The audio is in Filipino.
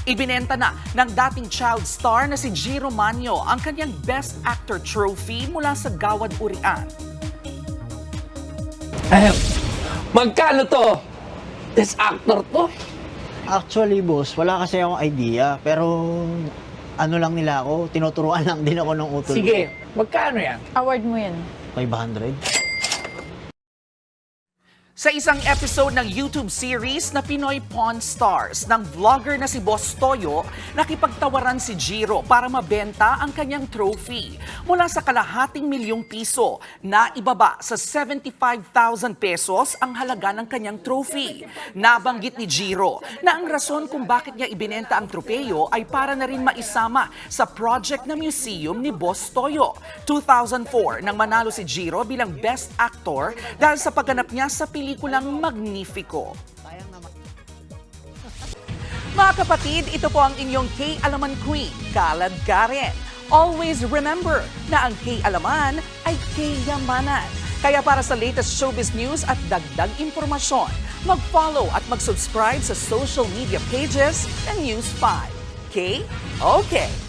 Ibinenta na ng dating child star na si Jiro Manyo ang kanyang Best Actor trophy mula sa Gawad Urian. Magkano to? Best actor to? Actually, boss, wala kasi akong idea. Pero ano lang nila ako, tinuturuan lang din ako ng utol. Sige, magkano yan? Award mo yun. 500? Sa isang episode ng YouTube series na Pinoy Pawn Stars ng vlogger na si Boss Toyo, nakipagtawaran si Jiro para mabenta ang kanyang trophy. Mula sa ₱250,000 na ibaba sa 75,000 pesos ang halaga ng kanyang trophy. Nabanggit ni Jiro na ang rason kung bakit niya ibinenta ang tropeyo ay para na rin maisama sa project na museum ni Boss Toyo. 2004 nang manalo si Jiro bilang Best Actor dahil sa pagganap niya sa pelikulang Magnifico. Mga kapatid, ito po ang inyong K-Alaman Queen, Kalad Karen. Always remember na ang K-Alaman ay K-Yamanan. Kaya para sa latest showbiz news at dagdag impormasyon, mag-follow at mag-subscribe sa social media pages ng News 5. K? Okay.